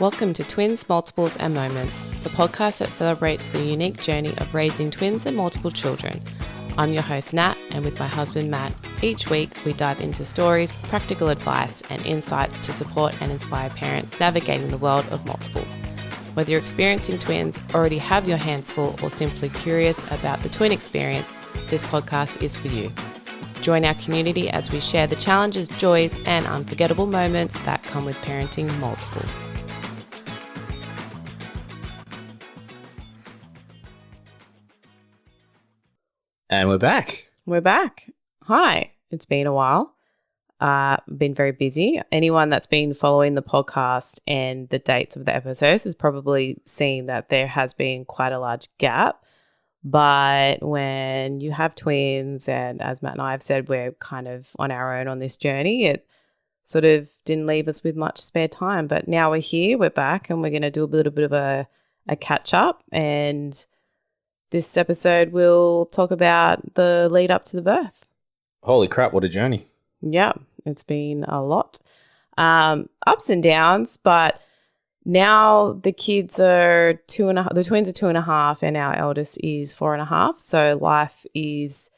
Welcome to Twins, Multiples and Moments, the podcast that celebrates the unique journey of raising twins and multiple children. I'm your host Nat, and with my husband Matt, each week we dive into stories, practical advice and insights to support and inspire parents navigating the world of multiples. Whether you're experiencing twins, already have your hands full, or simply curious about the twin experience, this podcast is for you. Join our community as we share the challenges, joys and unforgettable moments that come with parenting multiples. And we're back. We're back. Hi. It's been a while. Been very busy. Anyone that's been following the podcast and the dates of the episodes has probably seen that there has been quite a large gap. But when you have twins, and as Matt and I have said, we're kind of on our own on this journey, it sort of didn't leave us with much spare time. But now we're here, we're back, and we're going to do a little bit of a catch up. And this episode will talk about the lead up to the birth. Holy crap, what a journey. Yeah, it's been a lot. Ups and downs, but now the kids are 2.5, the twins are 2.5 and our eldest is 4.5. So life is,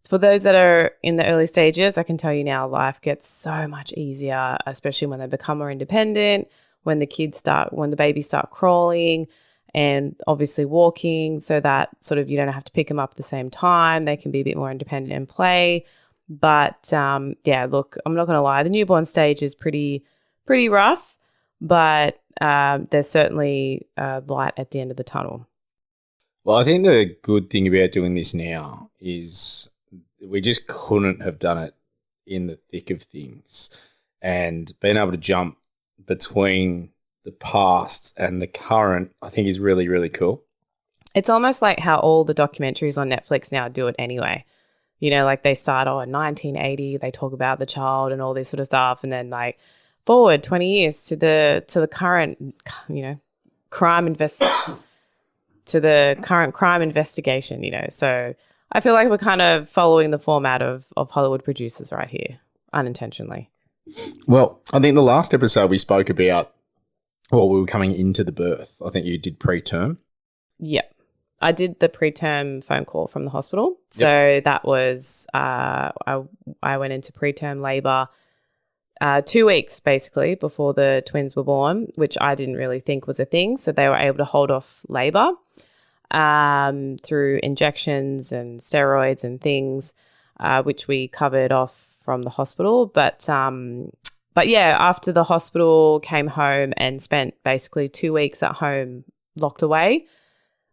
for those that are in the early stages, I can tell you now life gets so much easier, especially when they become more independent, when the babies start crawling and obviously walking, so that sort of you don't have to pick them up at the same time. They can be a bit more independent and play. But yeah, look, I'm not going to lie. The newborn stage is pretty rough, but there's certainly light at the end of the tunnel. Well, I think the good thing about doing this now is we just couldn't have done it in the thick of things, and being able to jump between the past and the current, I think is really, really cool. It's almost like how all the documentaries on Netflix now do it anyway. You know, like they start in 1980, they talk about the child and all this sort of stuff, and then like forward 20 years to the current, you know, crime investigation, you know. So I feel like we're kind of following the format of Hollywood producers right here, unintentionally. Well, I think the last episode we spoke about, well, we were coming into the birth. I think you did preterm. Yep. I did the preterm phone call from the hospital. So that was, I went into preterm labour 2 weeks basically before the twins were born, which I didn't really think was a thing. So they were able to hold off labour through injections and steroids and things, which we covered off from the hospital. But yeah, after the hospital, came home and spent basically 2 weeks at home locked away.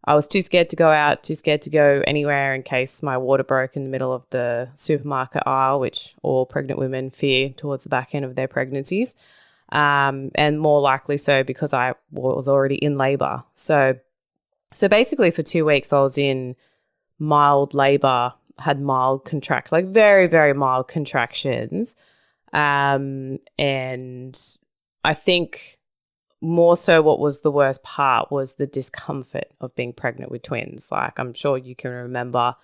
I was too scared to go out, too scared to go anywhere in case my water broke in the middle of the supermarket aisle, which all pregnant women fear towards the back end of their pregnancies, and more likely so because I was already in labour. So basically for 2 weeks I was in mild labour, had mild like very, very mild contractions. And I think more so what was the worst part was the discomfort of being pregnant with twins. Like I'm sure you can remember,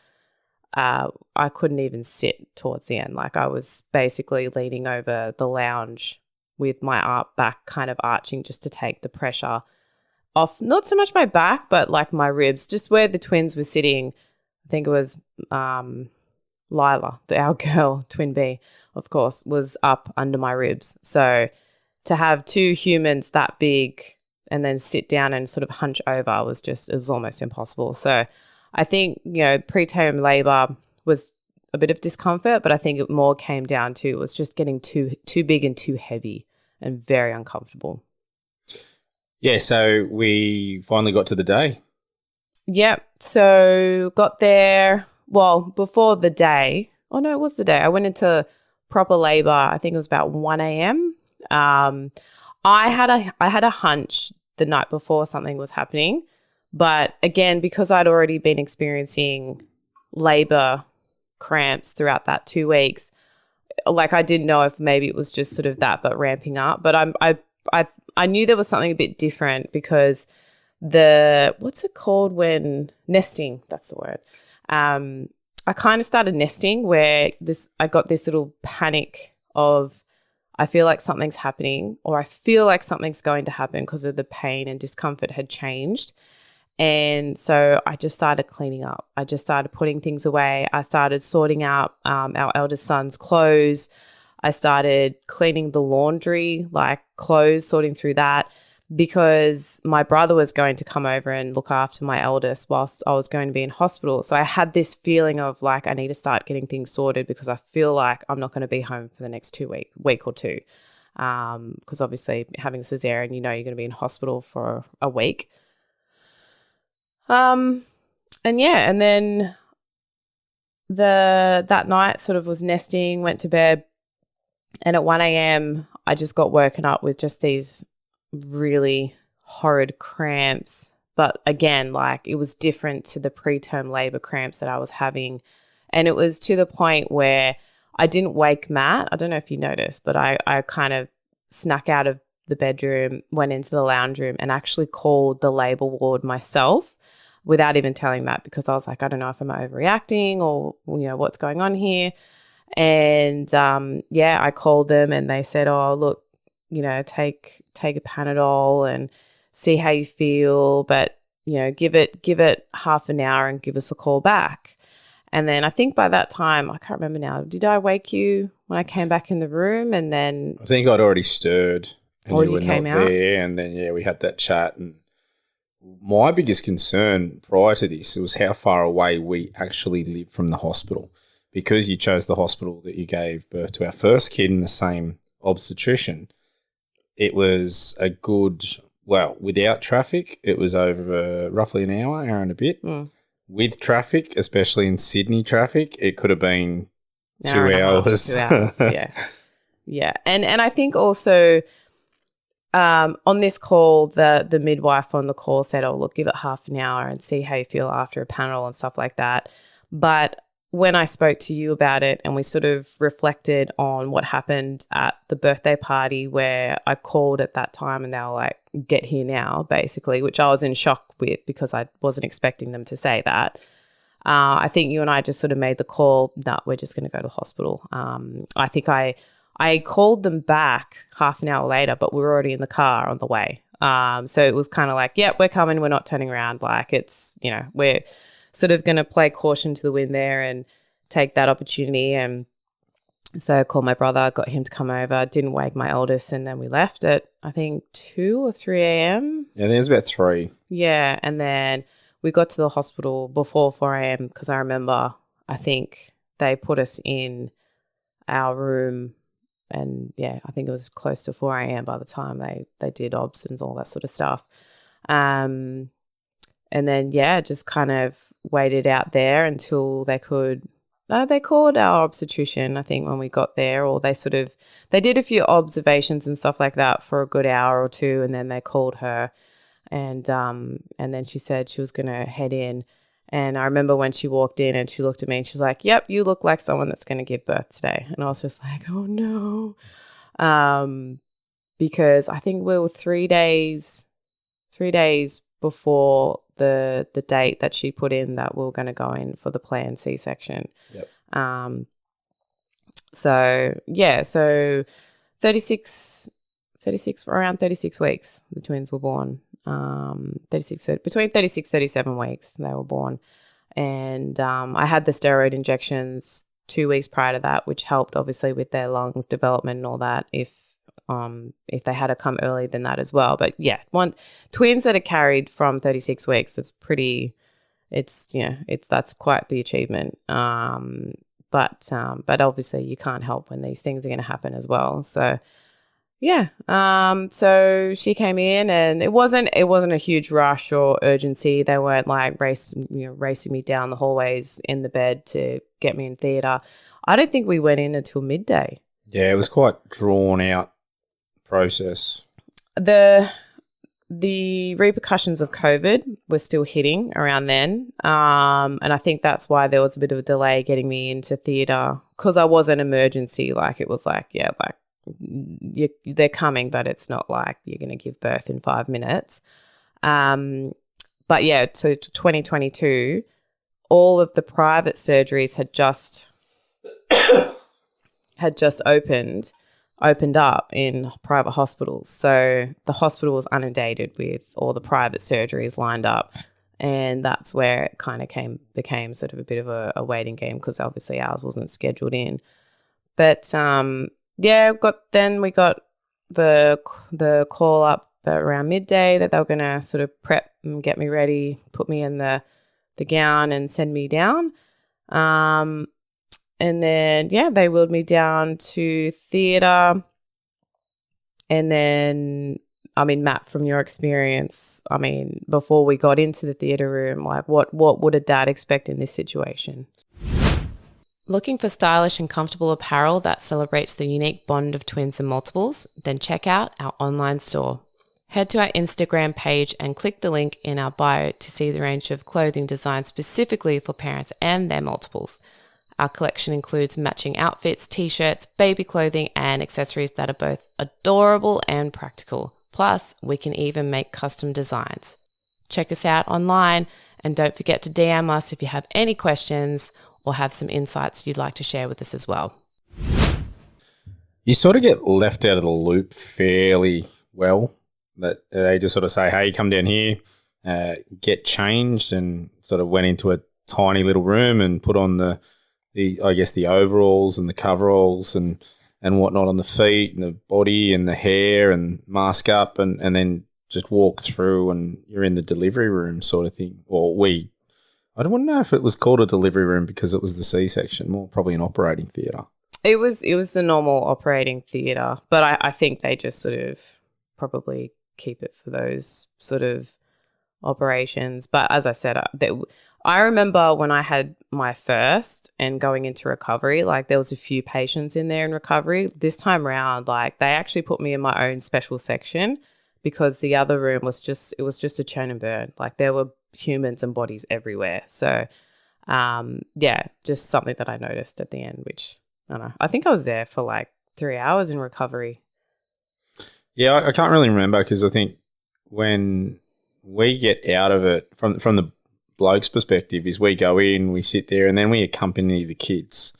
I couldn't even sit towards the end. Like I was basically leaning over the lounge with my back kind of arching just to take the pressure off, not so much my back, but like my ribs, just where the twins were sitting. I think it was Lila, our girl, twin B, of course, was up under my ribs. So to have two humans that big and then sit down and sort of hunch over it was almost impossible. So I think, you know, preterm labour was a bit of discomfort, but I think it more came down to was just getting too big and too heavy and very uncomfortable. Yeah, so we finally got to the day. Yep. So got there, well, before the day. Oh, no, it was the day. I went into proper labour, I think it was about 1 a.m. I had a hunch the night before something was happening, but again, because I'd already been experiencing labour cramps throughout that 2 weeks, like I didn't know if maybe it was just sort of that, but ramping up. But I knew there was something a bit different because what's it called when nesting? That's the word. I kind of started nesting where I got this little panic of I feel like something's happening, or I feel like something's going to happen because of the pain and discomfort had changed. And so I just started cleaning up. I just started putting things away. I started sorting out our eldest son's clothes. I started cleaning the laundry, like clothes, sorting through that, because my brother was going to come over and look after my eldest whilst I was going to be in hospital. So I had this feeling of like, I need to start getting things sorted because I feel like I'm not going to be home for the next week or two. Because obviously having a cesarean, you're going to be in hospital for a week. And then that night sort of was nesting, went to bed, and at 1 a.m. I just got woken up with just these really horrid cramps. But again, like it was different to the preterm labor cramps that I was having. And it was to the point where I didn't wake Matt. I don't know if you noticed, but I kind of snuck out of the bedroom, went into the lounge room and actually called the labor ward myself without even telling Matt, because I was like, I don't know if I'm overreacting or, what's going on here. And I called them and they said, oh, look, take a Panadol and see how you feel, but give it half an hour and give us a call back. And then I think by that time, I can't remember now, did I wake you when I came back in the room? And then I think I'd already stirred and or you were came not out there. And then we had that chat. And my biggest concern prior to this was how far away we actually lived from the hospital, because you chose the hospital that you gave birth to our first kid in the same obstetrician. It was a good, without traffic, it was over roughly an hour and a bit. With traffic, especially in Sydney traffic, it could have been 2 hours. 2 hours, yeah. Yeah. And I think also on this call, the midwife on the call said, oh, look, give it half an hour and see how you feel after a Panadol and stuff like that. But when I spoke to you about it and we sort of reflected on what happened at the birthday party where I called at that time and they were like, get here now, basically, which I was in shock with because I wasn't expecting them to say that. I think you and I just sort of made the call, no, we're just going to go to the hospital. I think I called them back half an hour later, but we were already in the car on the way. So it was kind of like, yep, we're coming. We're not turning around. Like it's, we're sort of going to play caution to the wind there and take that opportunity. And so I called my brother, got him to come over, didn't wake my eldest, and then we left at, I think, 2 or 3 a.m. Yeah, I think it was about 3. Yeah, and then we got to the hospital before 4 a.m. because I remember, I think they put us in our room and, I think it was close to 4 a.m. by the time they did obs and all that sort of stuff. And then, just kind of waited out there until they could they called our obstetrician, I think, when we got there, or they did a few observations and stuff like that for a good hour or two, and then they called her and then she said she was going to head in. And I remember when she walked in and she looked at me and she's like, yep, you look like someone that's going to give birth today. And I was just like, oh no. Because I think we were 3 days before the date that she put in that we were going to go in for the planned C-section. Yep. So 36 around 36 weeks the twins were born. Between 36 37 weeks they were born. And I had the steroid injections 2 weeks prior to that, which helped obviously with their lungs development and all that if they had to come earlier than that as well. But twins that are carried from 36 weeks, that's quite the achievement. But obviously you can't help when these things are going to happen as well. So so she came in and it wasn't a huge rush or urgency. They weren't like racing me down the hallways in the bed to get me in theatre. I don't think we went in until midday. Yeah, it was quite drawn out process. The repercussions of COVID were still hitting around then. And I think that's why there was a bit of a delay getting me into theatre, because I was an emergency. Like it was like, they're coming, but it's not like you're going to give birth in 5 minutes. So to 2022, all of the private surgeries had just opened. opened up in private hospitals. So the hospital was inundated with all the private surgeries lined up. And that's where it kind of became sort of a bit of a waiting game, because obviously ours wasn't scheduled in. But yeah, we got the call up around midday that they were going to sort of prep and get me ready, put me in the gown and send me down. And then, yeah, they wheeled me down to theatre. And then, I mean, Matt, from your experience, I mean, before we got into the theatre room, like what would a dad expect in this situation? Looking for stylish and comfortable apparel that celebrates the unique bond of twins and multiples? Then check out our online store. Head to our Instagram page and click the link in our bio to see the range of clothing designed specifically for parents and their multiples. Our collection includes matching outfits, t-shirts, baby clothing, and accessories that are both adorable and practical. Plus, we can even make custom designs. Check us out online, and don't forget to DM us if you have any questions or have some insights you'd like to share with us as well. You sort of get left out of the loop fairly well. That they just sort of say, hey, come down here, get changed, and sort of went into a tiny little room and put on the overalls and the coveralls and whatnot on the feet and the body and the hair and mask up and then just walk through and you're in the delivery room sort of thing. Or I don't know if it was called a delivery room because it was the C-section, more probably an operating theatre. It was the normal operating theatre, but I think they just sort of probably keep it for those sort of operations. But as I said, I remember when I had my first and going into recovery, like there was a few patients in there in recovery. This time around, like they actually put me in my own special section because the other room was just a churn and burn. Like there were humans and bodies everywhere. So yeah, just something that I noticed at the end, which I don't know. I think I was there for like 3 hours in recovery. Yeah, I can't really remember because I think when we get out of it from the bloke's perspective is we go in, we sit there, and then we accompany the kids.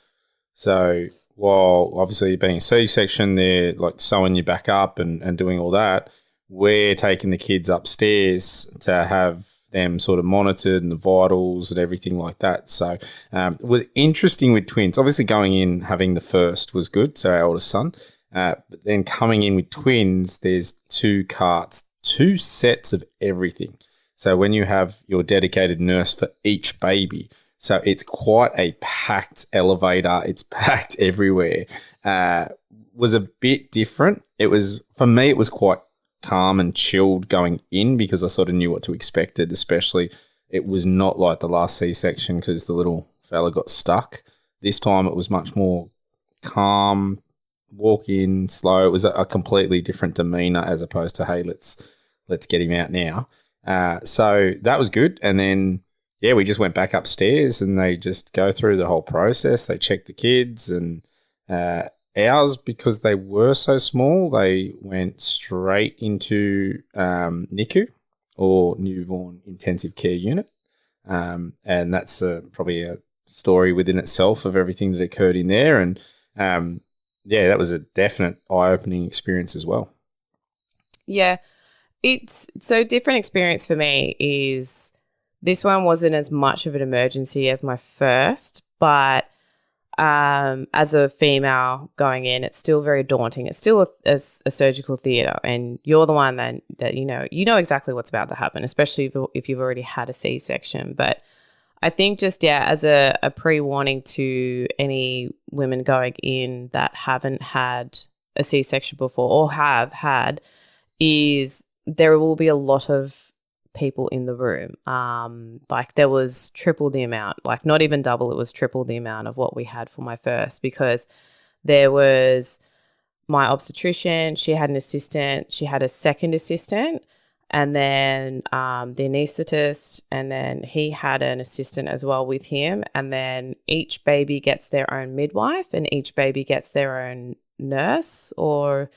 So while obviously being a C-section, they're like sewing you back up and doing all that, we're taking the kids upstairs to have them sort of monitored and the vitals and everything like that. So it was interesting with twins. Obviously going in, having the first was good, so our oldest son. But then coming in with twins, there's 2 carts, 2 sets of everything. So when you have your dedicated nurse for each baby, so it's quite a packed elevator. It's packed everywhere. Was a bit different. For me, it was quite calm and chilled going in because I sort of knew what to expect. Especially, it was not like the last C-section because the little fella got stuck. This time it was much more calm, walk in, slow. It was a completely different demeanor as opposed to, hey, let's get him out now. So that was good. And then, yeah, we just went back upstairs and they just go through the whole process. They check the kids and ours, because they were so small, they went straight into NICU or Newborn Intensive Care Unit. And that's probably a story within itself of everything that occurred in there. And, yeah, that was a definite eye-opening experience as well. Yeah. It's so different experience for me is this one wasn't as much of an emergency as my first, but as a female going in, it's still very daunting. It's still a surgical theatre, and you're the one that you know exactly what's about to happen, especially if you've already had a C-section. But I think just, yeah, as a pre-warning to any women going in that haven't had a C-section before or have had, is there will be a lot of people in the room. Like there was triple the amount, like not even double, it was triple the amount of what we had for my first, because there was my obstetrician, she had an assistant, she had a second assistant, and then the anaesthetist, and then he had an assistant as well with him. And then each baby gets their own midwife and each baby gets their own nurse or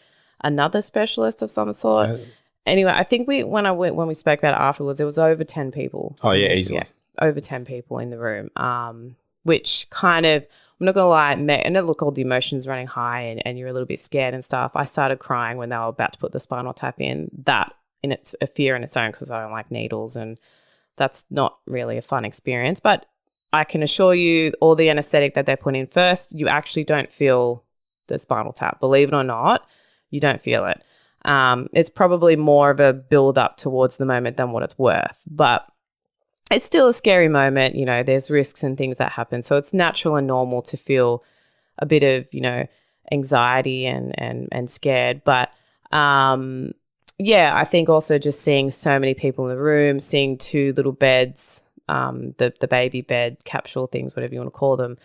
another specialist of some sort. Anyway, I think when we spoke about it afterwards, there was over 10 people. Oh, yeah, easily. Yeah, over 10 people in the room. which kind of, I'm not going to lie, and then look, all the emotions running high and you're a little bit scared and stuff. I started crying when they were about to put the spinal tap in. That in it's a fear in its own because I don't like needles and that's not really a fun experience. But I can assure you all the anesthetic that they put in first, you actually don't feel the spinal tap. Believe it or not, you don't feel it. It's probably more of a build up towards the moment than what it's worth. But it's still a scary moment. You know, there's risks and things that happen. So it's natural and normal to feel a bit of, you know, anxiety and scared. But yeah, I think also just seeing so many people in the room, seeing two little beds, the baby bed capsule things, whatever you want to call them,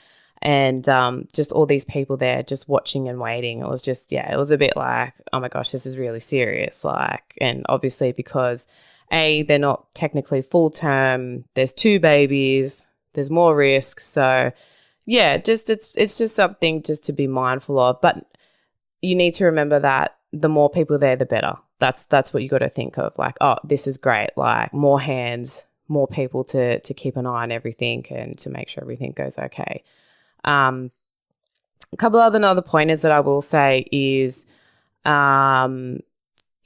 and just all these people there just watching and waiting. It was just, yeah, it was a bit like, oh my gosh, this is really serious. Like, and obviously because they're not technically full term, there's two babies, there's more risk. So yeah, just it's just something just to be mindful of. But you need to remember that the more people there, the better. That's what you got to think of. Like, oh, this is great. Like more hands, more people to keep an eye on everything and to make sure everything goes okay. A couple other pointers that I will say is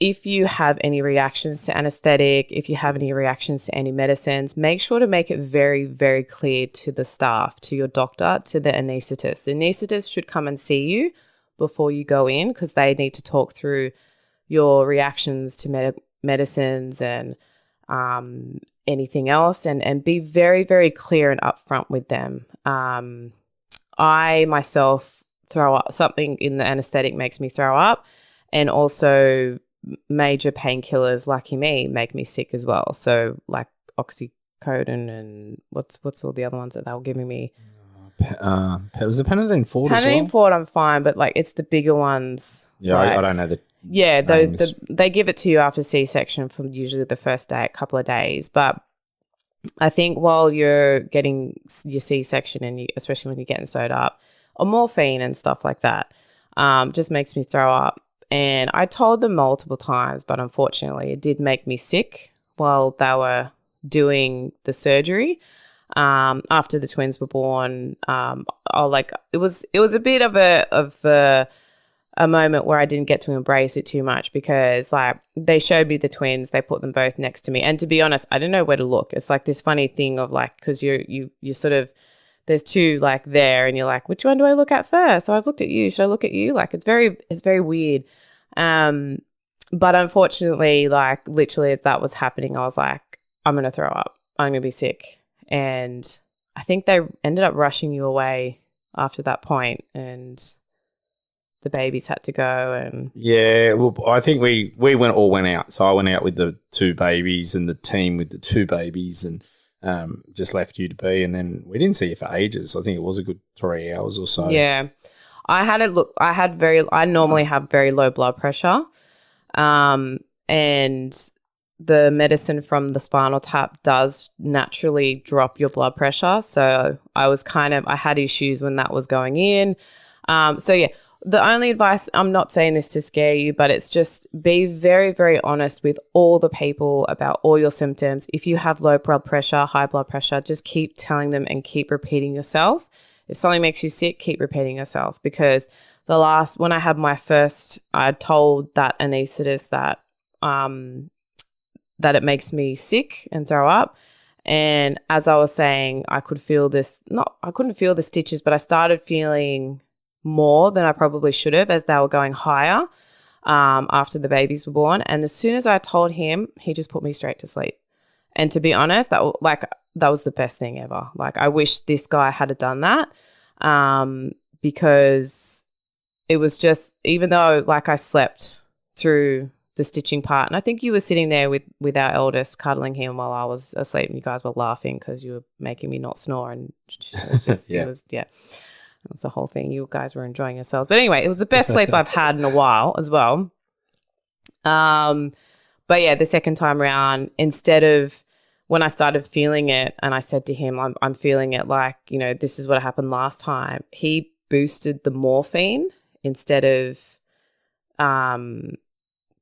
if you have any reactions to anesthetic, if you have any reactions to any medicines, make sure to make it very, very clear to the staff, to your doctor, to the anaesthetist. The anaesthetist should come and see you before you go in because they need to talk through your reactions to medicines and anything else and be very, very clear and upfront with them. I myself throw up. Something in the anesthetic makes me throw up, and also major painkillers, lucky me, make me sick as well. So like oxycodone and what's all the other ones that they were giving me? Was it Panadine Forte as well? Panadine Forte I'm fine, but like it's the bigger ones. Yeah, like, I don't know the yeah, they give it to you after C-section for usually the first day, a couple of days. But I think while you're getting your C-section and especially when you're getting sewed up, or morphine and stuff like that, just makes me throw up. And I told them multiple times, but unfortunately it did make me sick while they were doing the surgery. After the twins were born, it was a bit of a moment where I didn't get to embrace it too much because like they showed me the twins, they put them both next to me. And to be honest, I didn't know where to look. It's like this funny thing of like, because you sort of, there's two like there and you're like, which one do I look at first? So I've looked at you. Should I look at you? Like it's very weird. But unfortunately, like literally as that was happening, I was like, I'm going to throw up. I'm going to be sick. And I think they ended up rushing you away after that point and the babies had to go. And yeah, well, I think we all went out. So I went out with the two babies and the team with the two babies and just left you to be. And then we didn't see you for ages. I think it was a good 3 hours or so. Yeah. I normally have very low blood pressure. And the medicine from the spinal tap does naturally drop your blood pressure. So I had issues when that was going in. So yeah, the only advice, I'm not saying this to scare you, but it's just be very, very honest with all the people about all your symptoms. If you have low blood pressure, high blood pressure, just keep telling them and keep repeating yourself. If something makes you sick, keep repeating yourself because when I had my first, I told that anaesthetist that it makes me sick and throw up. And as I was saying, I couldn't feel the stitches, but I started feeling more than I probably should have as they were going higher after the babies were born. And as soon as I told him, he just put me straight to sleep. And to be honest, that was the best thing ever. Like I wish this guy had done that because it was just, even though like I slept through the stitching part, and I think you were sitting there with our eldest cuddling him while I was asleep and you guys were laughing because you were making me not snore and it was just, yeah. It was the whole thing. You guys were enjoying yourselves. But anyway, it was the best sleep I've had in a while as well. But yeah, the second time around, instead of when I started feeling it and I said to him, I'm feeling it like, you know, this is what happened last time. He boosted the morphine instead of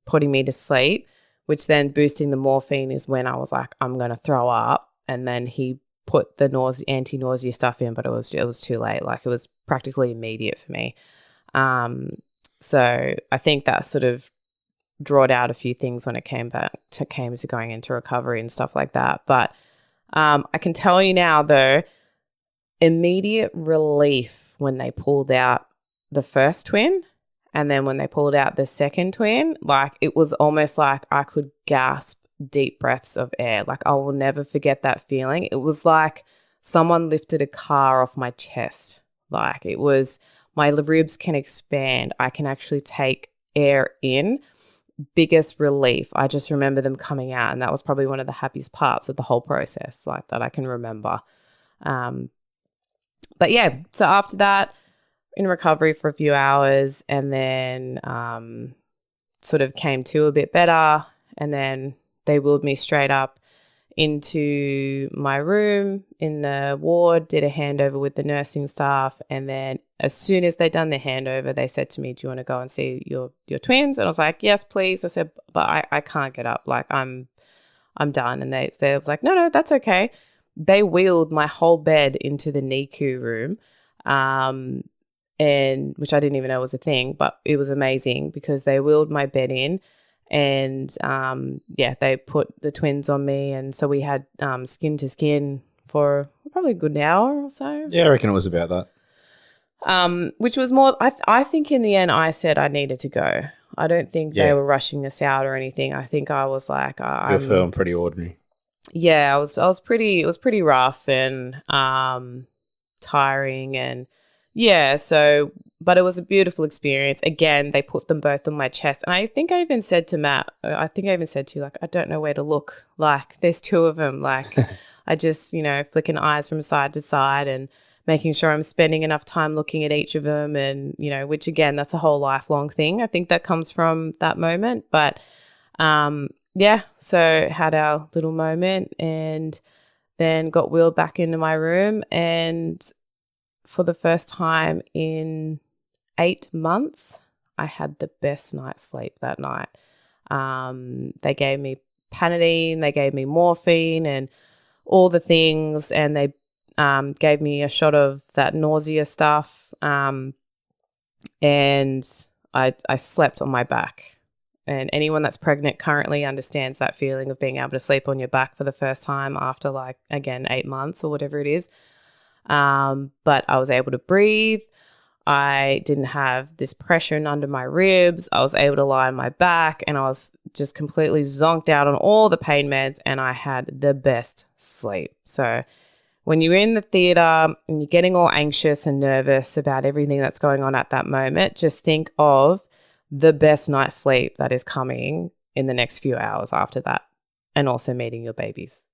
putting me to sleep, which then boosting the morphine is when I was like, I'm going to throw up. And then he put the anti-nausea stuff in, but it was too late. Like it was practically immediate for me. So I think that sort of drawed out a few things when it came to going into recovery and stuff like that. But I can tell you now, though, immediate relief when they pulled out the first twin, and then when they pulled out the second twin, like it was almost like I could gasp deep breaths of air. Like I will never forget that feeling. It was like someone lifted a car off my chest. Like it was, my ribs can expand. I can actually take air in. Biggest relief. I just remember them coming out, and that was probably one of the happiest parts of the whole process, like that I can remember. But yeah, so after that, in recovery for a few hours, and then sort of came to a bit better, and then they wheeled me straight up into my room in the ward, did a handover with the nursing staff, and then as soon as they'd done the handover, they said to me, "Do you want to go and see your twins?" And I was like, "Yes, please." I said, "But I can't get up. Like I'm done." And they was like, "No, that's okay." They wheeled my whole bed into the NICU room, and which I didn't even know was a thing, but it was amazing because they wheeled my bed in. And they put the twins on me, and so we had skin to skin for probably a good hour or so. Yeah, I reckon it was about that. Which was more. I think in the end, I said I needed to go. I don't think they were rushing us out or anything. I think I was like, you're feeling pretty ordinary. Yeah, I was pretty. It was pretty rough and tiring, and yeah. So. But it was a beautiful experience. Again, they put them both on my chest. And I think I even said to Matt, I don't know where to look. Like, there's two of them. Like, I just, flicking eyes from side to side and making sure I'm spending enough time looking at each of them. And, which again, that's a whole lifelong thing. I think that comes from that moment. But, so had our little moment and then got wheeled back into my room. And for the first time in 8 months, I had the best night's sleep that night. They gave me Panadeine, they gave me morphine and all the things, and they gave me a shot of that nausea stuff, and I slept on my back. And anyone that's pregnant currently understands that feeling of being able to sleep on your back for the first time after 8 months or whatever it is. But I was able to breathe. I didn't have this pressure under my ribs. I was able to lie on my back, and I was just completely zonked out on all the pain meds, and I had the best sleep. So when you're in the theatre and you're getting all anxious and nervous about everything that's going on at that moment, just think of the best night's sleep that is coming in the next few hours after that, and also meeting your babies.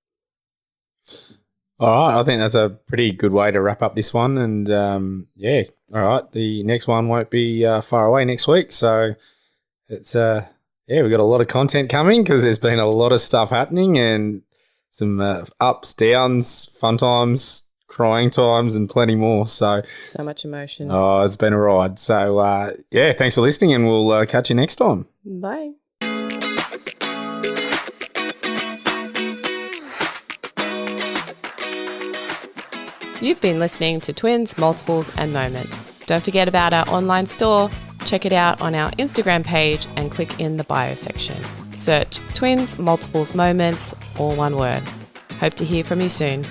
All right, I think that's a pretty good way to wrap up this one. And all right, the next one won't be far away next week. So it's we've got a lot of content coming because there's been a lot of stuff happening and some ups, downs, fun times, crying times, and plenty more. So much emotion. Oh, it's been a ride. So thanks for listening, and we'll catch you next time. Bye. You've been listening to Twins, Multiples and Moments. Don't forget about our online store. Check it out on our Instagram page and click in the bio section. Search Twins, Multiples, Moments, all one word. Hope to hear from you soon.